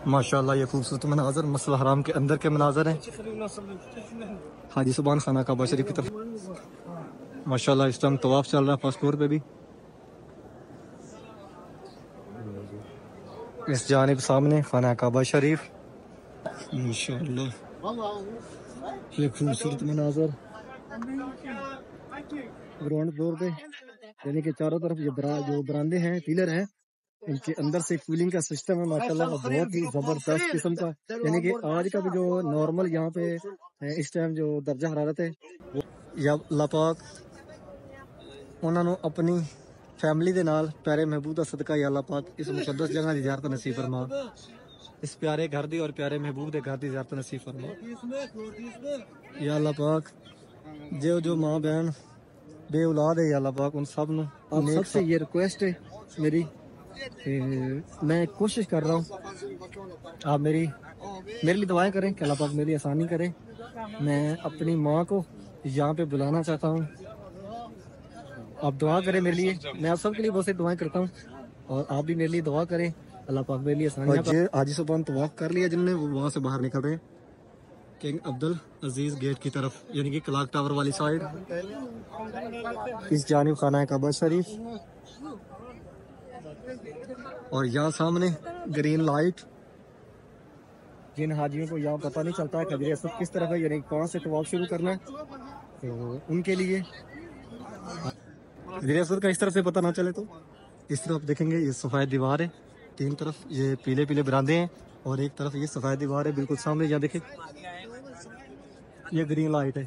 ماشاءاللہ یہ خوبصورت مناظر مسجد الحرام کے اندر کے مناظر ہیں. حاجی سبحان خانہ کعبہ شریف کی طرف. ماشاءاللہ اس ٹائم طواف چل رہا ہے فرسٹ فلور پہ بھی. اس جانب سامنے خانہ کعبہ شریف. ماشاءاللہ یہ خوبصورت مناظر گراؤنڈ فلور پہ، یعنی کہ چاروں طرف یہ جو برآمدے ہیں، پیلر ہیں، ان کے اندر سے کولنگ کا سسٹم ہے ماشاءاللہ بہت ہی زبردست قسم کا. یعنی کہ آج کا بھی جو نارمل یہاں پہ اس ٹائم جو درجہ حرارت ہے، یا اللہ پاک انہوں نے اپنی فیملی دے نال پیارے محبوب دا صدقہ یا اللہ پاک اس مقدس جگہ دی زیارت نصیب فرما. اس پیارے گھر دی اور پیارے محبوب دے گھر دی زیارت نصیب فرما یا اللہ پاک. جو ماں بہن بے اولاد ہے یا اللہ پاک ان سب نو آپ سب سے یہ ریکویسٹ ہے میری، میں کوشش کر رہا ہوں آپ میرے لیے دعائیں کریں کہ اللہ پاک میری آسانی کرے. میں اپنی ماں کو یہاں پہ بلانا چاہتا ہوں، آپ دعا کریں میرے لیے. میں آپ سب کے لیے بہت سی دعائیں کرتا ہوں اور آپ بھی میرے لیے دعا کریں اللہ پاک میرے لیے آسانی. حاجی صبح طواف کر لیا جن نے، وہ وہاں سے باہر نکل رہے ہیں کنگ عبدالعزیز گیٹ کی طرف، یعنی کہ کلاک ٹاور والی سائڈ. اس جانب خانہ کعبہ شریف اور یہاں سامنے گرین لائٹ. جن حاجیوں کو یہاں پتہ نہیں چلتا ہے کہ حجر اسود کس طرف ہے، یعنی کہاں سے طواف شروع کرنا ہے، تو ان کے لیے حجر اسود کا اس طرف سے پتہ نہ چلے تو اس طرف دیکھیں گے یہ سفید دیوار ہے، تین طرف یہ پیلے پیلے برآمدے ہیں اور ایک طرف یہ سفید دیوار ہے بالکل سامنے. یہاں دیکھیں یہ گرین لائٹ ہے،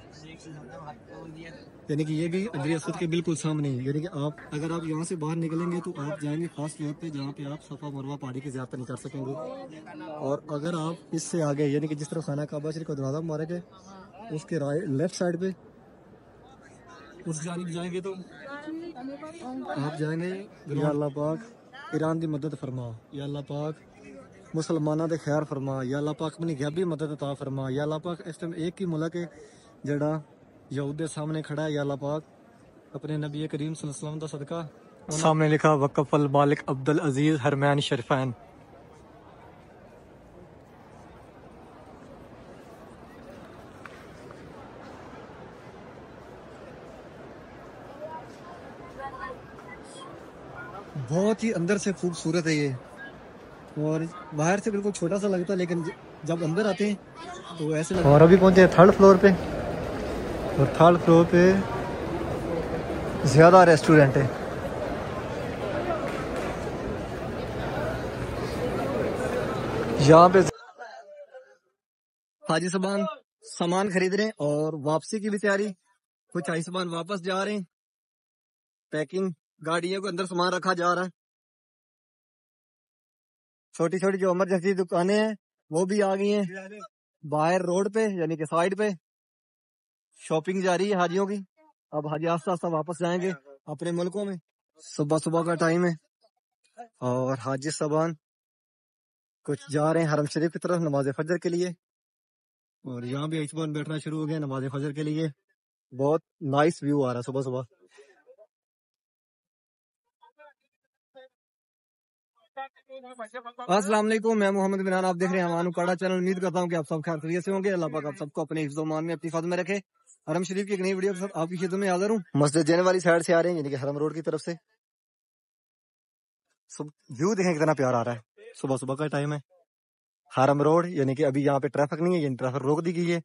یعنی کہ یہ بھی حجر اسود کے بالکل سامنے ہے. یعنی کہ اگر آپ یہاں سے باہر نکلیں گے تو آپ جائیں گے خاص طور پہ جہاں پہ آپ صفا مروہ پہاڑی کی زیارت نہیں کر سکیں گے. اور اگر آپ اس سے آگے، یعنی کہ جس طرف خانہ کعبہ شریف کا دروازہ مبارک ہے اس کے لیفٹ سائڈ پہ اس جانب جائیں گے تو آپ جائیں گے یا اللہ پاک ایران دی مدد فرما، یا اللہ پاک مسلمانہ دے خیر فرما، یا اللہ پاک اپنی غیبی مدد عطا فرما. یا اللہ پاک اس ٹائم ایک ہی ملک ہے جڑا یہود دے سامنے کھڑا ہے، یا اللہ پاک اپنے نبی کریم صلی اللہ علیہ وسلم دا صدقہ سامنے لکھا وقف المالک عبدالعزیز حرمین شریفین. بہت ہی اندر سے خوبصورت ہے یہ، اور باہر سے بالکل چھوٹا سا لگتا ہے لیکن جب اندر آتے ہیں تو ایسے لگتا ہے. اور ابھی پہنچے تھرڈ فلور پہ، اور تھرڈ فلور پہ زیادہ ریسٹورنٹ ہے. یہاں پہ حاجی صاحبان سامان خرید رہے ہیں اور واپسی کی بھی تیاری. کچھ حاجی صاحبان واپس جا رہے ہیں، پیکنگ گاڑیوں کے اندر سامان رکھا جا رہا ہے. چھوٹی چھوٹی جو ایمرجنسی دکانیں ہیں وہ بھی آ گئی ہیں باہر روڈ پہ، یعنی کہ سائڈ پہ شاپنگ جاری ہے حاجیوں کی. اب حاجی آہستہ آہستہ واپس جائیں گے اپنے ملکوں میں. صبح کا ٹائم ہے اور حاجی صاحبان کچھ جا رہے ہیں حرم شریف کی طرف نماز فجر کے لیے، اور یہاں بھی حاجی صاحبان بیٹھنا شروع ہو گئے نماز فجر کے لیے. بہت نائس ویو آ رہا ہے صبح. السلام علیکم، میں محمد عمران، آپ دیکھ رہے ہیں ہمانو کاڑا چینل. امید کرتا ہوں کہ آپ سب خیر خیریت سے ہوں گے. اللہ پاک آپ سب کو اپنے حفظ و امان میں اپنی خدمت میں رکھے. حرم شریف کی ایک نئی ویڈیو کے ساتھ آپ کی خدمت میں حاضر ہوں. مسجد جین والی سائڈ سے آ رہے ہیں، یعنی کہ حرم روڈ کی طرف سے. ویو دیکھیں کتنا پیار آ رہا ہے. صبح کا ٹائم ہے، حرم روڈ، یعنی کہ ابھی یہاں پہ ٹریفک نہیں ہے، یعنی ٹریفک روک دی گئی ہے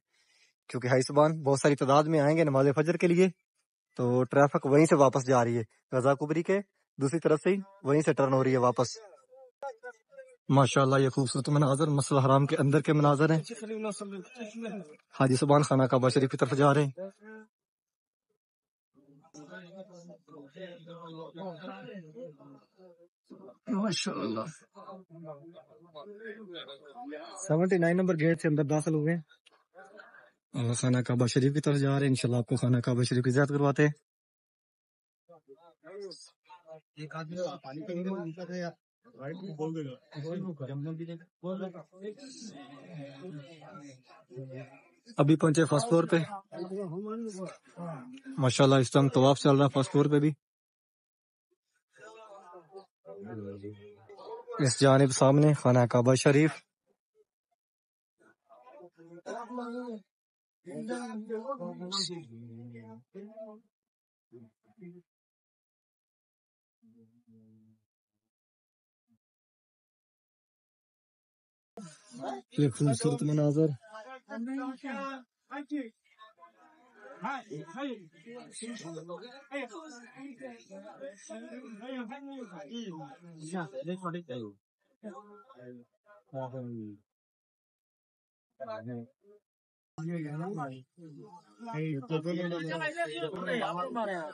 کیونکہ حاجی صاحبان بہت ساری تعداد میں آئیں گے نماز فجر کے لیے، تو ٹریفک وہیں سے واپس جا رہی ہے. غزہ کبری کے دوسری طرف سے ہی وہیں سے ٹرن ہو رہی ہے واپس. ماشاءاللہ یہ خوبصورت مناظر مسجد الحرام کے اندر کے مناظر ہیں. حاجی صاحبان خانہ کعبہ شریف کی طرف جا رہے ہیں. ماشاءاللہ 79 نمبر گیٹ سے اندر داخل ہوئے ہیں اور خانہ کعبہ شریف کی طرف جا رہے ہیں. انشاءاللہ آپ کو خانہ کعبہ شریف کی زیارت کرواتے ہیں. ابھی پہنچے فرسٹ فلور پہ. ماشاءاللہ اس ٹائم طواف چل رہا ہے فرسٹ فلور پہ بھی. اس جانب سامنے خانہ کعبہ شریف یہ خوبصورت مناظر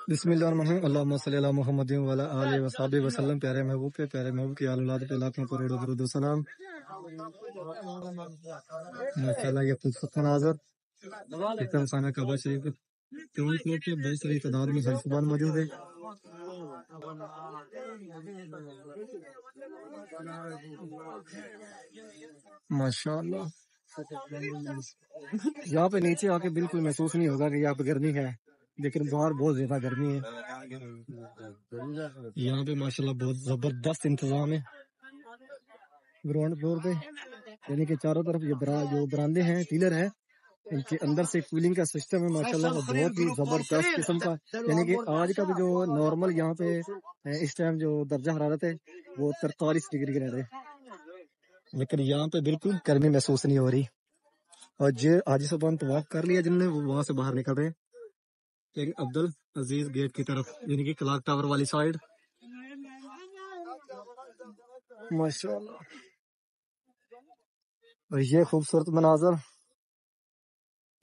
بسم اللہ الرحمن الرحیم اللہم صلی علی محمد وعلی آلہ وصحبہ وسلم۔ پیارے محبوب پہ، پیارے محبوب کی آل اولاد پہ لاکھوں کروڑوں درود و سلام۔ ماشاءاللہ یہ خوبصورت مناظر اکرم خانہ کعبہ شریف کے گراؤنڈ فلور پہ بڑی ساری تعداد میں حاجی موجود ہے۔ ماشاءاللہ یہاں پہ نیچے آ کے بالکل محسوس نہیں ہوگا کہ یہاں پہ گرمی ہے، لیکن باہر بہت زیادہ گرمی ہے۔ یہاں پہ ماشاءاللہ بہت زبردست انتظام ہے گراؤنڈ فلور پہ، یعنی کہ چاروں طرف یہ جو براندے ہیں، پیلر ہے، ان کے اندر سے کولنگ کا سسٹم ہے ماشاءاللہ بہت ہی زبردست قسم کا۔ یعنی کہ آج کا بھی جو نارمل یہاں پہ اس ٹائم جو درجہ حرارت ہے وہ 43 ڈگری کا رہے، لیکن یہاں پہ بالکل گرمی محسوس نہیں ہو رہی۔ اور جو حاجی صاحبان طواف کر لیا جن نے، وہ وہاں سے باہر نکل رہے ہیں عبدل عزیز گیٹ کی طرف، یعنی کہ کلاک ٹاور والی سائڈ۔ ماشاءاللہ اور یہ خوبصورت مناظر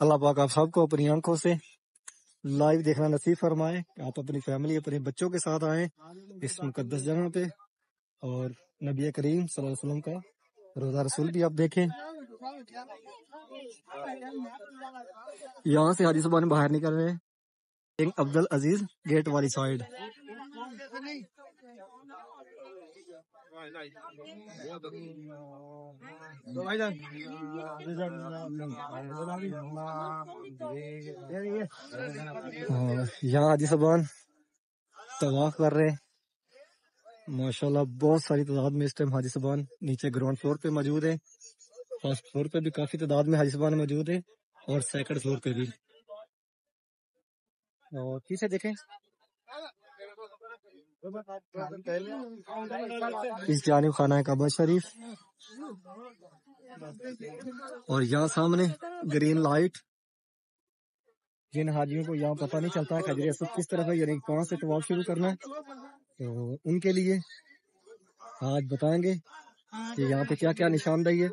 اللہ پاک آپ سب کو اپنی آنکھوں سے لائیو دیکھنا نصیب فرمائے، کہ آپ اپنی فیملی اپنے بچوں کے ساتھ آئیں اس مقدس جگہ پہ، اور نبی کریم صلی اللہ علیہ وسلم کا روزہ رسول بھی آپ دیکھیں۔ یہاں سے حاجی صاحبان باہر نکل رہے ہیں عبدل عزیز گیٹ والی سائڈ۔ یہاں حاجی صاحبان طواف کر رہے ہیں ماشاءاللہ، بہت ساری تعداد میں اس ٹائم حاجی صاحبان نیچے گراؤنڈ فلور پہ موجود ہے، فرسٹ فلور پہ بھی کافی تعداد میں حاجی صاحبان موجود ہے، اور سیکنڈ فلور پہ بھی۔ اور پیچھے دیکھیں اس جانب خانہ کعبہ شریف، اور یہاں سامنے گرین لائٹ۔ جن حاجیوں کو یہاں پتہ نہیں چلتا ہے حجر اسود کس طرف ہے، یعنی کہاں سے طواف شروع کرنا ہے، تو ان کے لیے آج بتائیں گے کہ یہاں پہ کیا کیا نشاندہی ہے۔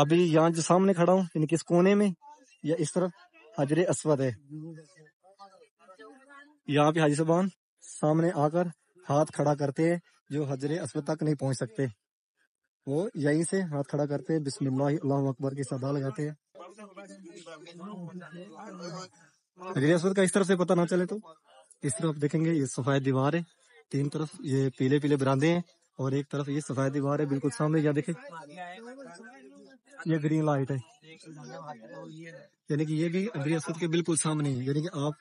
ابھی یہاں جو سامنے کھڑا ہوں، یعنی کہ اس کونے میں یا اس طرف حجر اسود ہے، یہاں پہ حاجی صاحبان سامنے آ کر ہاتھ کھڑا کرتے ہیں، جو حجر اسود تک نہیں پہنچ سکتے وہ یہیں سے ہاتھ کھڑا کرتے ہیں، بسم اللہ اللہ اکبر کی صدا لگاتے ہیں۔ حجر اسود کا اس طرف سے پتہ نہ چلے تو اس طرف دیکھیں گے، یہ سفید دیوار ہے، تین طرف یہ پیلے پیلے براندے ہیں، اور ایک طرف یہ سفید دیوار ہے بالکل سامنے۔ یہاں دیکھیں یہ گرین لائٹ ہے، یعنی کہ یہ بھی حجر اسود کے بالکل سامنے ہے، یعنی کہ آپ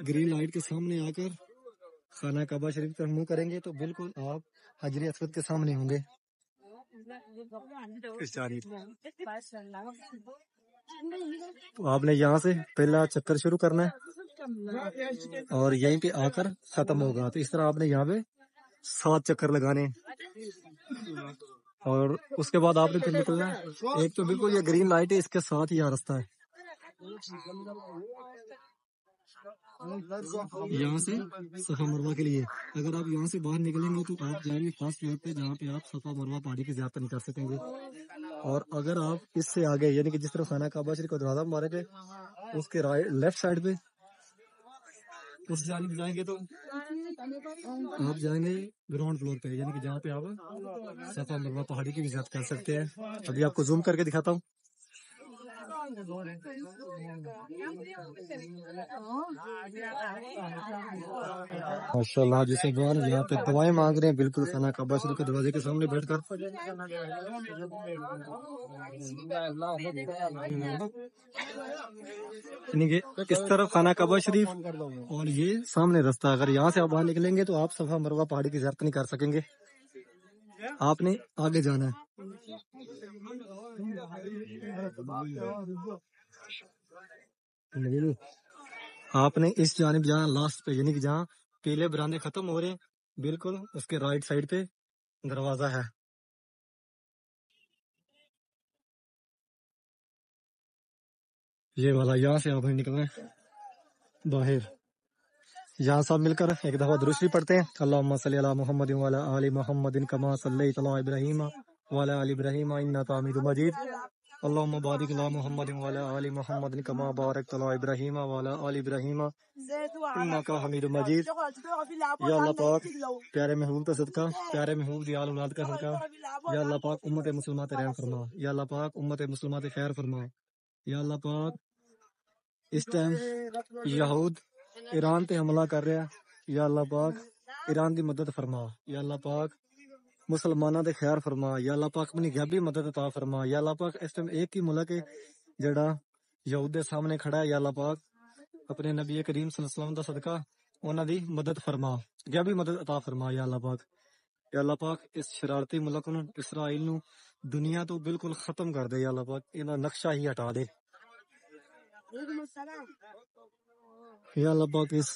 گرین لائٹ کے سامنے آ کر خانہ کعبہ شریف کا منہ کریں گے تو بالکل آپ حجر اسود کے سامنے ہوں گے۔ تو آپ نے یہاں سے پہلا چکر شروع کرنا ہے اور یہیں پہ آ کر ختم ہوگا، تو اس طرح آپ نے یہاں پہ 7 چکر لگانے، اور اس کے بعد آپ نے پھر نکلنا ہے۔ ایک تو بالکل یہ گرین لائٹ ہے، اس کے ساتھ ہی یہاں رستہ ہے، یہاں سے صفا مروہ کے لیے۔ اگر آپ یہاں سے باہر نکلیں گے تو آپ جائیں گے فرسٹ فلور پہ، جہاں پہ آپ صفا مروہ پہاڑی کی زیارت نہیں کر سکیں گے، اور اگر آپ اس سے آگے، یعنی کہ جس طرح خانہ کعبہ شریف کا دروازہ مبارک ہے اس کے لیفٹ سائڈ پہ اس جانب جائیں گے تو آپ جائیں گے گراؤنڈ فلور پہ، یعنی کہ جہاں پہ آپ صفا مروہ پہاڑی کی بھی زیارت کر سکتے ہیں۔ ابھی آپ کو زوم کر کے دکھاتا ہوں۔ ماشاءاللہ حاجی صاحبان یہاں پہ دعائیں مانگ رہے ہیں، بالکل خانہ کعبہ شریف کے دروازے کے سامنے بیٹھ کر۔ یعنی کہ اس طرف خانہ کعبہ شریف اور یہ سامنے رستہ، اگر یہاں سے آپ باہر نکلیں گے تو آپ صفا مروہ پہاڑی کی زیارت نہیں کر سکیں گے، آپ نے آگے جانا ہے۔ آپ نے اس جانب جہاں لاسٹ پہ یعنی کہ جہاں پیلے براندے ختم ہو رہے ہیں بالکل اس کے رائٹ سائڈ پہ دروازہ ہے. یہ والا یہاں سے آپ نکل رہے ہیں باہر. یہاں سب مل کر ایک دفعہ درود شریف پڑھتے ہیں. اللہم صلی علی محمد وعلی آل محمد کما صلیت علی ابراہیم وعلی آل ابراہیم انک حمید مجید. اللہم بارک علی محمد وعلی آل محمد کما بارکت علی ابراہیم وعلی آل ابراہیم انک حمید مجید. یا اللہ پاک پیارے محبوب کا صدقہ، پیارے محبوب دی آل اولاد کا صدقہ، یا اللہ پاک امت مسلمہ تے رحم فرما. یا اللہ پاک امت مسلمہ تے خیر فرما. یا اللہ پاک اس ٹائم یہود ایران تے حملہ کر رہا. یا اللہ پاک ایران دی مدد فرما. یا اللہ پاک مسلمانوں تے خیر فرما. یا اللہ پاک اپنی غیبی مدد عطا فرما. یا اللہ پاک اس ٹائم ایک ہی ملک ہے جڑا یہود دے سامنے کھڑا ہے. یا اللہ پاک اپنے نبی کریم صلی اللہ علیہ وسلم دا صدقہ انہاں دی مدد فرما، غیبی مدد عطا فرما. یا اللہ پاک، یا اللہ پاک اس شرارتی ملک نو اسرائیل نو دنیا تو بالکل ختم کر دے. یا اللہ پاک انہاں نقشہ ہی ہٹا دے. یا اللہ پاک اس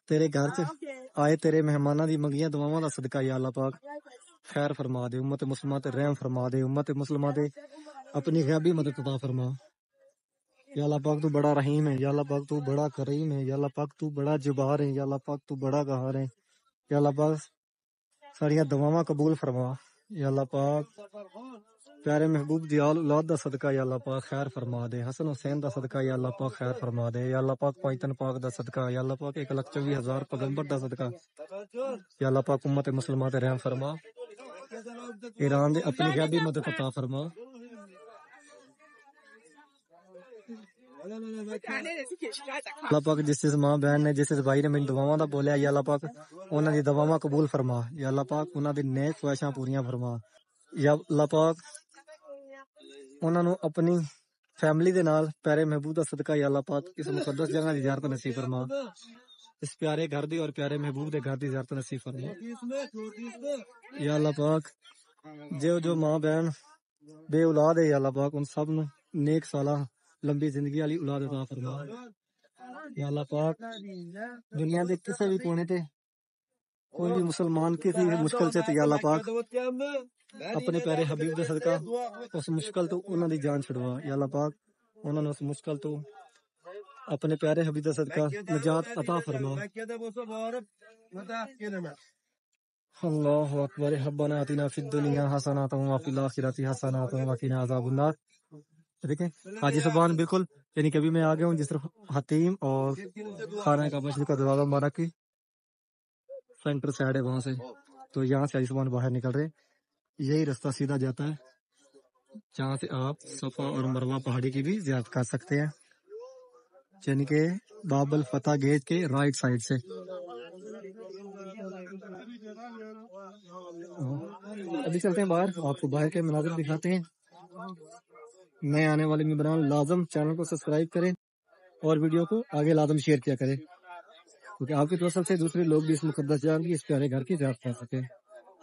تیرے گھر چ آئے تیرے مہماناں دی منگیاں دعاواں دا صدقہ یا اللہ پاک خیر فرما دے. امت مسلمہ تے رحم فرما دے. امت مسلمہ تے اپنی غیبی مدد عطا فرما. یا اللہ پاک تو بڑا رحیم ہے. یا اللہ پاک تو بڑا کریم ہے. یا اللہ پاک تو بڑا جبار ہے. یا اللہ پاک تو بڑا قہار ہے. یا اللہ پاک ساریاں دعاواں قبول فرما. یا اللہ پاک پیارے محبوب دی آل اولاد دا صدقہ یا اللہ پاک خیر فرما دے. حسن حسین دا صدقہ یا اللہ پاک خیر فرما دے. یا اللہ پاک پائتن پاک دا صدقہ یا اللہ پاک 1,24,000 پیغمبر دا صدقہ یا اللہ پاک امت مسلمہ تے رحم فرما. ایران دے اپنی غیبی مدد عطا فرما. اللہ پاک جس ماں بہن نے جس بھائی نے میری دعاواں دا بولیا یا اللہ پاک انہاں دی دعاواں قبول فرما. یا اللہ پاک انہاں دی نیک خواہشاں پوریاں فرما. یا اللہ پاک انہاں نو اپنی فیملی دے نال پیارے محبوب دا صدقہ یا اللہ پاک اس مقدس جگہ دی زیارت نصیب فرما. اس پیارے گھر دی اور پیارے محبوب دے گھر دی زیارت نصیب فرما. یا اللہ پاک جو ماں بہن بے اولاد ہے یا اللہ پاک ان سب نو نیک سالہ لمبی زندگی والی اولاد عطا فرما. یا اللہ پاک دنیا دے کسے بھی کونے تے کوئی بھی مسلمان کسی بھی مشکل سے یا اللہ پاک اپنے پیارے حبیب دے صدقہ اس مشکل تو انہاں دی جان چھڑوا. یا اللہ پاک انہاں نو اس مشکل تو اپنے پیارے حبیب دے صدقہ نجات عطا فرما. اللہ اکبر. ربنا آتنا فی الدنیا حسنۃ وفی الآخرۃ حسنۃ وقنا عذاب النار. دیکھیں حاجی زبان بالکل یعنی کبھی میں آ گیا ہوں جس طرف حتیم اور خانہ کعبہ شریف کا دروازہ مبارک کی سینٹر سائڈ ہے وہاں سے. تو یہاں سے حاجی زبان باہر نکل رہے. یہی رستہ سیدھا جاتا ہے جہاں سے آپ صفا اور مروہ پہاڑی کی بھی زیارت کر سکتے ہیں یعنی کہ باب الفتح گیٹ کے رائٹ سائڈ سے. ابھی چلتے ہیں باہر، آپ کو باہر کے مناظر دکھاتے ہیں. نئے آنے والے ممبران لازم چینل کو سبسکرائب کریں اور ویڈیو کو آگے لازم شیئر کیا کریں کیونکہ آپ کی توسل سے دوسرے لوگ بھی اس مقدس جگہ کی اس پیارے گھر کی زیارت کر سکیں.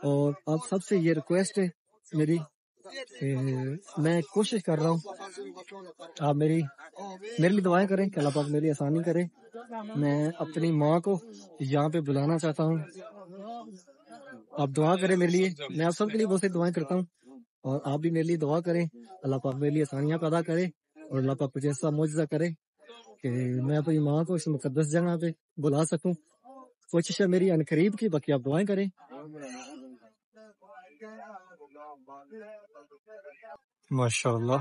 اور آپ سب سے یہ ریکویسٹ ہے میری کہ میں کوشش کر رہا ہوں آپ میرے لیے دعائیں کریں کہ اللہ پاک میری آسانی کرے. میں اپنی ماں کو یہاں پہ بلانا چاہتا ہوں. آپ دعا کریں میرے لیے. میں آپ سب کے لیے بہت سی دعائیں کرتا ہوں اور آپ بھی میرے لیے دعا کریں. اللہ پاک میرے لیے آسانیاں پیدا کرے اور اللہ پاک کچھ ایسا معجزہ کرے کہ میں اپنی ماں کو اس مقدس جگہ پہ بلا سکوں. کوشش ہے میری عنقریب کی، باقی آپ دعائیں کریں. ماشاء اللہ.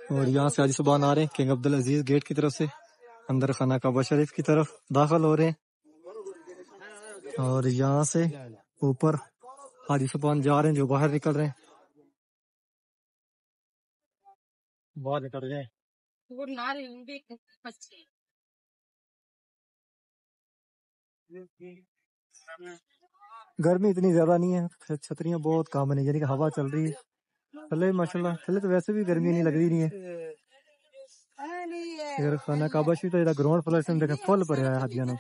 اور یہاں سے حاجی صبح آ رہے ہیں کنگ عبدالعزیز گیٹ کی طرف سے اندر خانہ کعبہ شریف کی طرف داخل ہو رہے ہیں. اور یہاں سے اوپر حاجی صبح جا رہے ہیں جو باہر نکل رہے ہیں. باہر نکل رہے ہیں. گرمی اتنی زیادہ نہیں ہے، چھتریاں بہت کام نہیں یعنی کہ ہوا چل رہی ہے. تھلے ماشاءاللہ تھلے تو ویسے بھی گرمی نہیں لگ رہی نہیں ہے. اگر خانہ کعبہ شریف کا گراؤنڈ فلور سے دیکھیں فل بھرا ہے حاجیاں نے.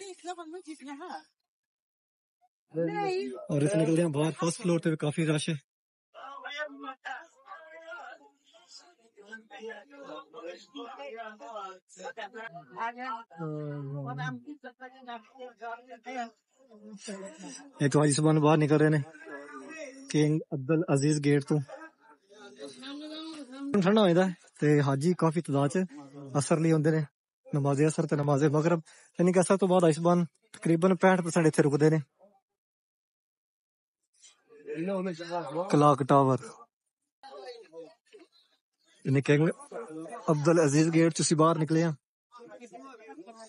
اور اس نکل رہے ہیں باہر فرسٹ فلور پہ کافی رش ہے یہ تو حاجی صاحب باہر نکل رہے ہیں کنگ عبد العزیز گیٹ تو ٹھنڈا ہو جاتا ہے تے حاجی کافی تعداد چ اثر لی ہوندے نے نماز اثر تے نماز مغرب یعنی کہ اثر تو بعد حاجی صاحب تقریباً 65% اتنے رکدے نے کلاک ٹاور یعنی کنگ عبد العزیز گیٹ سے باہر نکلے ہیں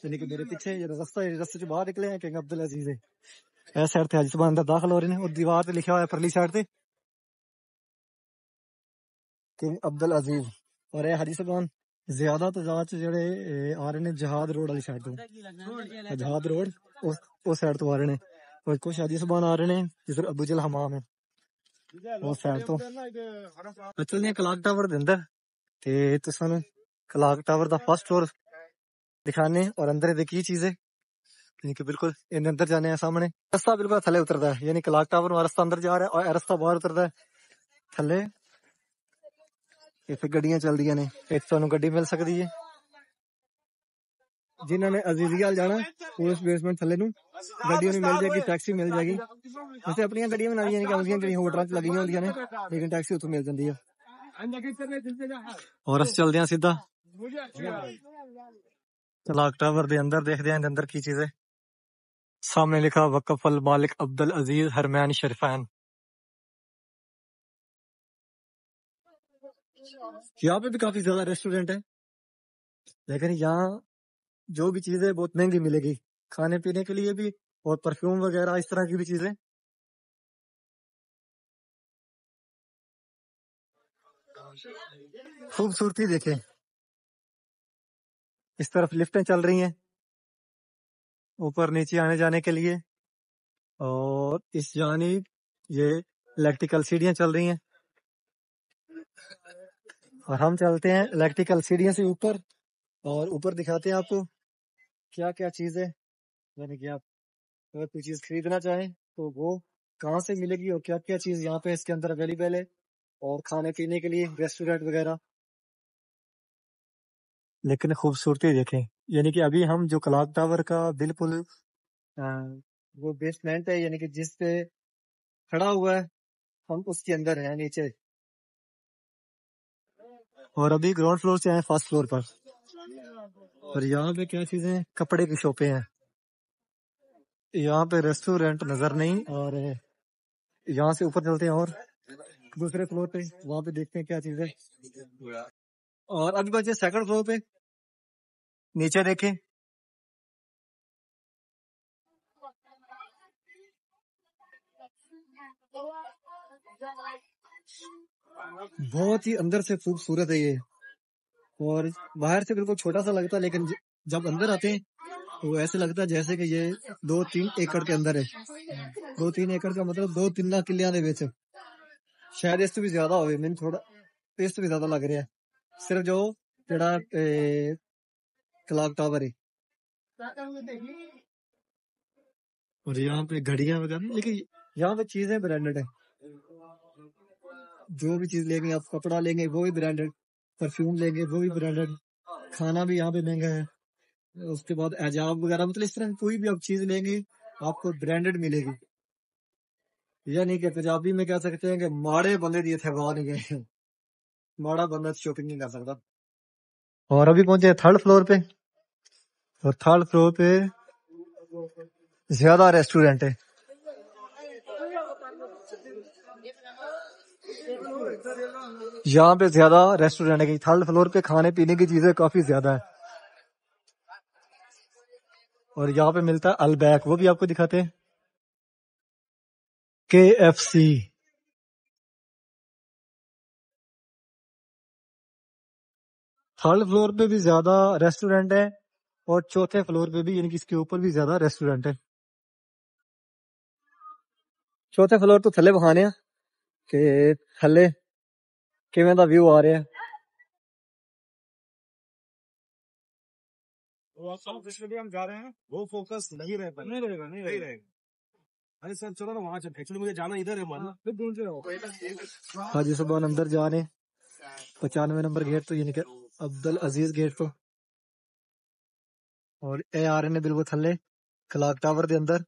یعنی کہ میرے پیچھے یہ رستے سے باہر نکلے ہیں کنگ عبد العزیز ہے اس سائڈ تے حاجی صاحب اندر داخل ہو رہے ہیں اور دیوار تے لکھا ہوا ہے پرلی سائڈ تے کنگ عبد العزیز اور یہ حاجی صاحب زیادہ تعداد جڑے آ رہے ہیں جہاد روڈ والی سائڈ تو جہاد روڈ اس سائڈ تو آ رہے ہیں اور کچھ حاجی صاحب آ رہے ہیں جدھر ابو جل حمام ہے اس سائڈ تو چلنے کلاک ٹاور دے اندر تے تسانو کلاک ٹاور دا فرسٹ فلور دکھانے اور اندر دے کی چیز ہے یعنی کہ بالکل ان اندر جانے ہیں سامنے رستہ بالکل تھلے اتردا ہے یعنی کلاک ٹاور والا رستہ اندر جا رہا ہے اور رستہ باہر اتردا ہے تھلے اتنے گڈیاں چل رہی نے ایک تمہیں گڈی مل سکتی ہے جنہوں نے عزیزیہ جانا پولیس بیسمنٹ تھلے نو گڈیاں مل جائے گی ٹیکسی مل جائے گی ویسے اپنی گڈیاں بنائی ہیں کہ ہوٹل لگی ہوئی نے لیکن ٹیکسی اتوں مل جاتی ہے اور اس چلتے ہیں سیدھا کلاک ٹاور دے اندر دیکھتے ہیں اندر کی چیز ہے سامنے لکھا وقف المالک عبد العزیز حرمین شریفین یہاں پہ بھی کافی زیادہ ریسٹورینٹ ہے لیکن یہاں جو بھی چیزیں بہت مہنگی ملے گی کھانے پینے کے لیے بھی اور پرفیوم وغیرہ اس طرح کی بھی چیزیں خوبصورتی دیکھیں اس طرف لفٹیں چل رہی ہیں اوپر نیچے آنے جانے کے لیے اور اس جانب یہ الیکٹریکل سیڑھیاں چل رہی ہیں اور ہم چلتے ہیں الیکٹریکل سیڑھیاں سے اوپر اور اوپر دکھاتے ہیں آپ کو کیا کیا چیز ہے یعنی کہ آپ اگر کوئی چیز خریدنا چاہیں تو وہ کہاں سے ملے گی اور کیا کیا چیز یہاں پہ اس کے اندر اویلیبل ہے اور کھانے پینے کے لیے ریسٹورینٹ وغیرہ لیکن خوبصورتی دیکھیں یعنی کہ ابھی ہم جو کلاک ٹاور کا بالکل وہ بیسمنٹ ہے یعنی کہ جس پہ کھڑا ہوا ہے ہم اس کے اندر ہیں نیچے اور ابھی گراؤنڈ فلور سے آئے فرسٹ فلور پر اور یہاں پہ کیا چیزیں کپڑے کی شاپیں ہیں یہاں پہ ریسٹورینٹ نظر نہیں اور یہاں سے اوپر چلتے ہیں اور دوسرے فلور پہ وہاں پہ دیکھتے ہیں کیا چیز ہے اور ابھی بچے سیکنڈ فلور پہ نیچے دیکھیں بہت ہی اندر سے خوبصورت ہے یہ اور باہر سے بالکل چھوٹا سا لگتا ہے لیکن جب اندر آتے ہیں تو ایسے لگتا ہے جیسے کہ یہ 2-3 ایکڑ کے اندر ہے 2-3 ایکڑ کا مطلب 2-3 کلیاں دے وچ شاید اس سے بھی زیادہ ہوئے میں تھوڑا اس سے بھی زیادہ لگ رہا ہے صرف جو جڑا کلاک ٹاور ہے اور یہاں پہ گھڑیاں وغیرہ لیکن یہاں پہ چیزیں برانڈڈ ہیں جو بھی چیز لیں گے آپ کپڑا لیں گے وہ بھی برانڈڈ پرفیوم لیں گے وہ بھی برانڈڈ کھانا بھی یہاں پہ مہنگا ہے اس کے بعد اعجاب وغیرہ مطلب اس طرح کوئی بھی آپ چیز لیں گے آپ کو برانڈڈ ملے گی یعنی کہ پنجابی میں کہہ سکتے ہیں کہ ماڑے بندے دی اتنے باہر نہیں گئے ماڑا بندہ شاپنگ نہیں کر سکتا اور ابھی پہنچے تھرڈ فلور پہ اور تھرڈ فلور پہ زیادہ ریسٹورینٹ ہے یہاں پہ زیادہ ریسٹورینٹ ہے تھرڈ فلور پہ کھانے پینے کی چیزیں کافی زیادہ ہے اور یہاں پہ ملتا ہے البیک وہ بھی آپ کو دکھاتے ہیں KFC تھرڈ فلور پہ بھی زیادہ ریسٹورینٹ ہے اور چوتھے فلور پہ بھی یعنی کہ اس کے اوپر بھی زیادہ ریسٹورینٹ ہے چوتھے فلور تو تھلے بخانے ہیں کہ تھلے کیویں دا ویو آ رہا ہے ہم جا رہے ہیں وہ فوکس نہیں رہے گا ارے سر چلو نا وہاں ایکچولی مجھے جانا ادھر ہے حاجی صاحب اندر جا رہے ہیں 95 نمبر گیٹ تو یعنی کہ عبدل عزیز گیٹ تو اور اے آ رہے نے بالکل تھلے کلاک ٹاور دے اندر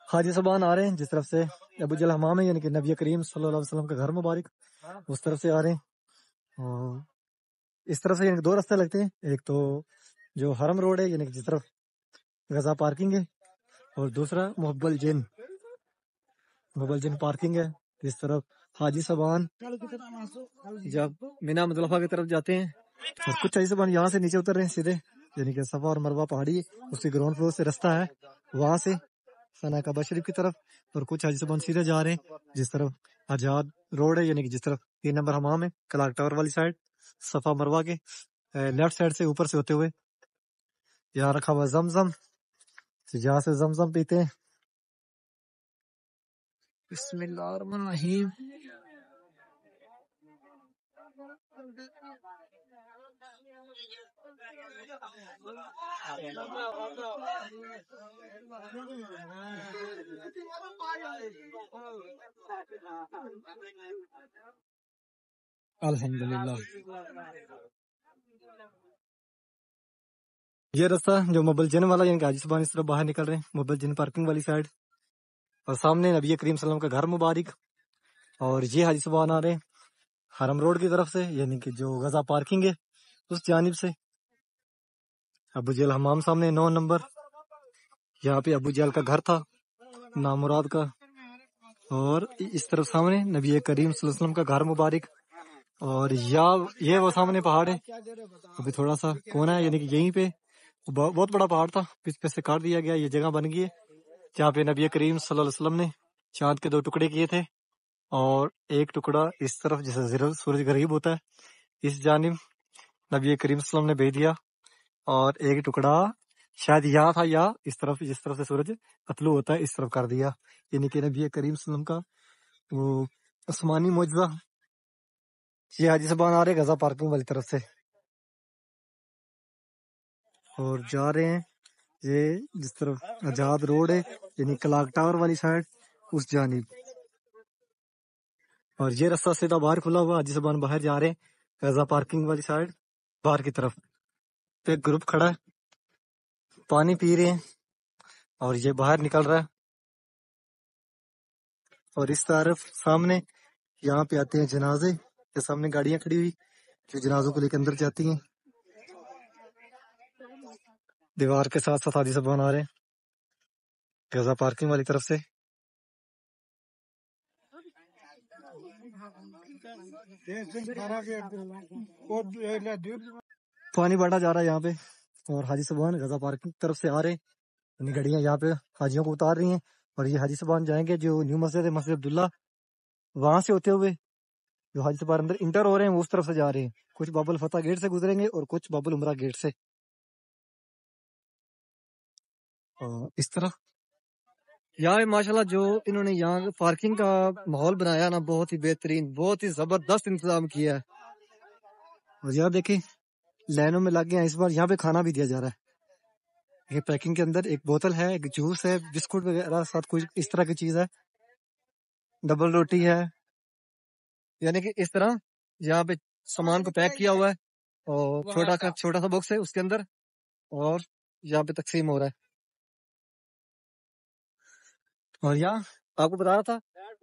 حاجی صاحبان آ رہے ہیں جس طرف سے ابو جل حمام ہے یعنی کہ نبی کریم صلی اللہ علیہ وسلم کا گھر مبارک اس طرف سے آ رہے ہیں اور اس طرف سے یعنی کہ دو راستے لگتے ہیں ایک تو جو حرم روڈ ہے یعنی کہ جس طرف غزہ پارکنگ ہے اور دوسرا محبل جن پارکنگ ہے اس طرف حاجی صاحبان جب مینا مزدلفہ کی طرف جاتے ہیں اور کچھ حاجی صاحبان یہاں سے نیچے اتر رہے ہیں سیدھے یعنی کہ صفا اور مروہ پہاڑی اس کے گراؤنڈ فلور سے رستہ ہے وہاں سے ثنا کعبہ شریف کی طرف اور کچھ حاجی صاحبان سیدھے جا رہے ہیں جس طرف آزاد روڈ ہے یعنی کہ جس طرف 3 نمبر حمام ہے کلاک ٹاور والی سائڈ صفا مروہ کے لیفٹ سائڈ سے اوپر سے ہوتے ہوئے یہاں رکھا ہوا زمزم جہاں سے زمزم پیتے ہیں بسم اللہ الرحمن الرحیم الحمدللہ یہ راستہ جو مبل جن والا یعنی کہ حاجی صاحبان اس طرف باہر نکل رہے ہیں مبل جن پارکنگ والی سائڈ اور سامنے نبی کریم صلی اللہ علیہ وسلم کا گھر مبارک اور یہ حاجی صاحبان آ رہے ہیں حرم روڈ کی طرف سے یعنی کہ جو غزہ پارکنگ ہے اس جانب سے ابو جہل حمام سامنے 9 نمبر یہاں پہ ابو جہل کا گھر تھا نامراد کا اور اس طرف سامنے نبی کریم صلی اللہ علیہ وسلم کا گھر مبارک اور یہ وہ سامنے پہاڑ ہے ابھی تھوڑا سا کونا ہے یعنی کہ یہیں پہ بہت بڑا پہاڑ تھا پہ سے کاٹ دیا گیا یہ جگہ بن گئی ہے جہاں پہ نبی کریم صلی اللہ علیہ وسلم نے چاند کے 2 ٹکڑے کیے تھے اور ایک ٹکڑا اس طرف جیسے سورج غریب ہوتا ہے اس جانب نبی کریم صلی اللہ علیہ وسلم نے بھیج دیا اور ایک ٹکڑا شاید یہاں تھا یا اس طرف جس طرف سے سورج طلوع ہوتا ہے اس طرف کر دیا یعنی کہ نبی کریم صلی اللہ علیہ وسلم کا وہ آسمانی معجزہ یہ حاجی صاحبان آ رہے غزہ پارکنگ والی طرف سے اور جا رہے ہیں یہ جس طرف آزاد روڈ ہے یعنی کلاک ٹاور والی سائڈ اس جانب اور یہ راستہ سیدھا باہر کھلا ہوا حاجی صاحبان باہر جا رہے ہیں غزہ پارکنگ والی سائڈ باہر کی طرف پہ ایک گروپ کھڑا ہے پانی پی رہے ہیں اور یہ باہر نکل رہا ہے اور اس طرف سامنے یہاں پہ آتے ہیں جنازے کے سامنے گاڑیاں کھڑی ہوئی جو جنازوں کو لے کے اندر جاتی ہیں دیوار کے ساتھ ساتھ حاجی صاحبان آ رہے ہیں غزہ پارکنگ والی طرف سے پانی بڑھا جا رہا ہے یہاں پہ اور حاجی صاحبان غزہ پارکنگ کی طرف سے آ رہے ہیں یعنی گاڑیاں یہاں پہ حاجیوں کو اتار رہی ہیں اور یہ حاجی صاحبان جائیں گے جو نیو مسجد ہے مسجد عبداللہ وہاں سے ہوتے ہوئے جو حاجی صاحبان اندر انٹر ہو رہے ہیں وہ اس طرف سے جا رہے ہیں کچھ باب الفتح گیٹ سے گزریں گے اور کچھ باب العمرہ گیٹ سے اس طرح یہاں ماشاءاللہ جو انہوں نے یہاں پارکنگ کا ماحول بنایا نا بہت ہی بہترین بہت ہی زبردست انتظام کیا ہے اور یہاں دیکھیں لائنوں میں لگ گئے ہیں اس بار یہاں پہ کھانا بھی دیا جا رہا ہے یہ پیکنگ کے اندر ایک بوتل ہے ایک جوس ہے بسکٹ وغیرہ ساتھ کچھ اس طرح کی چیز ہے ڈبل روٹی ہے یعنی کہ اس طرح یہاں پہ سامان کو پیک کیا ہوا ہے اور چھوٹا سا باکس ہے اس کے اندر اور یہاں پہ تقسیم ہو رہا ہے اور یہاں آپ کو بتا رہا تھا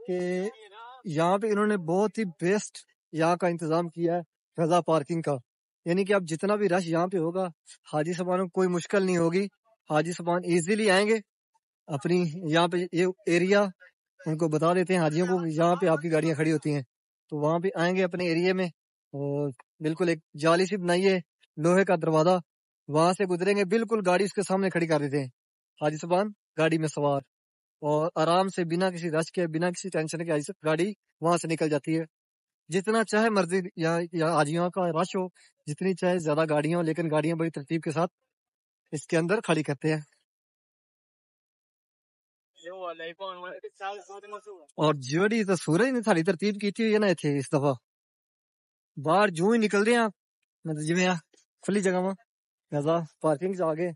کہ یہاں پہ انہوں نے بہت ہی بیسٹ یہاں کا انتظام کیا ہے غزہ پارکنگ کا یعنی کہ اب جتنا بھی رش یہاں پہ ہوگا حاجی صاحبان کو کوئی مشکل نہیں ہوگی حاجی صاحبان ایزیلی آئیں گے اپنی یہاں پہ یہ ایریا ان کو بتا دیتے ہیں حاجیوں کو یہاں پہ آپ کی گاڑیاں کھڑی ہوتی ہیں تو وہاں پہ آئیں گے اپنے ایریے میں اور بالکل ایک جالی سی بنائی ہے لوہے کا دروازہ وہاں سے گزریں گے بالکل گاڑی اس کے سامنے کھڑی کر دیتے ہیں حاجی صاحبان گاڑی میں سوار اور آرام سے بنا کسی رش کے بنا کسی ٹینشن کے گاڑی وہاں سے نکل جاتی ہے جتنا چاہے مرضی یا حاجیوں کا رش ہو جتنی چاہے زیادہ گاڑیاں ہو لیکن گاڑیاں بڑی ترتیب کے ساتھ اس کے اندر کھڑی کرتے ہیں اور جیڑی تو سورج نے تھاری ترتیب کی تھی نا اتنے اس دفعہ باہر جو ہی نکل رہے ہیں مطلب جی کھلی جگہ میں غزہ پارکنگ سے آگے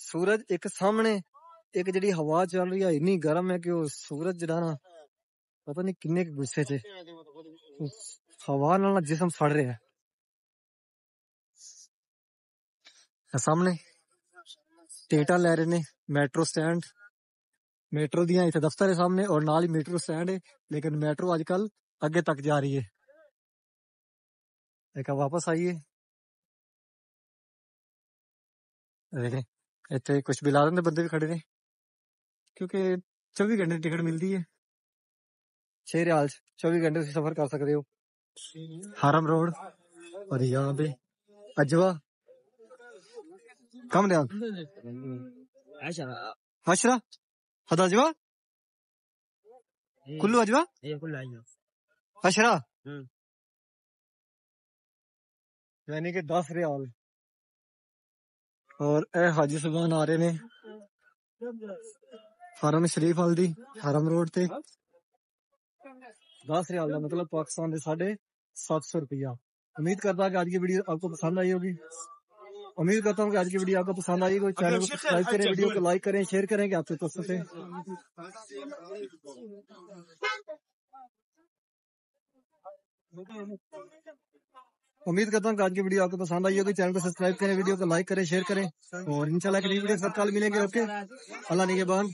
سورج ایک سامنے ایک جڑی ہوا چل رہی ہے اتنی گرم ہے کہ وہ سورج جڑا نا پتہ نہیں کنے کے غصے سے ہوا نال جسم سڑ رہا ہے. سامنے ٹیٹا لے رہے نے میٹرو سٹینڈ میٹرو دیاں اتنے دفتر ہے سامنے اور نال ہی میٹرو سٹینڈ ہے لیکن میٹرو اج کل اگے تک جا رہی ہے. ایک واپس آئیے دیکھیں اتنے کچھ بلادن دے بندے بھی کھڑے نے کیونکہ 24 گھنٹے ٹکٹ ملتی ہے 6 ریال 24 گھنٹے سے سفر کر سکتے ہو. حرم روڈ اور یہاں پہ اجوا کم ریال اشرا حد اجوا کلو اجوا اشرا یعنی کہ 10 ریال. اور اے حاجی صاحبان آ رہے نے حرم شریف والدی حرم روڈ تے 10 ریال کا مطلب پاکستان دے 750 روپیہ. امید کرتا ہوں کہ آج کی ویڈیو آپ کو پسند آئی ہوگی. امید کرتا ہوں کہ آج کی ویڈیو آپ کو پسند آئی ہوگی. چینل کو سبسکرائب کریں ویڈیو کو لائک کریں شیئر کریں کہ آپ سے پسند ہے. امید کرتا ہوں کہ آج کی ویڈیو آپ کو پسند آئی ہوگی. چینل کو سبسکرائب کریں ویڈیو کو لائک کریں شیئر کریں اور انشاءاللہ کہ نئی ویڈیو کے ساتھ کل ملیں گے. اوکے اللہ نگہبان.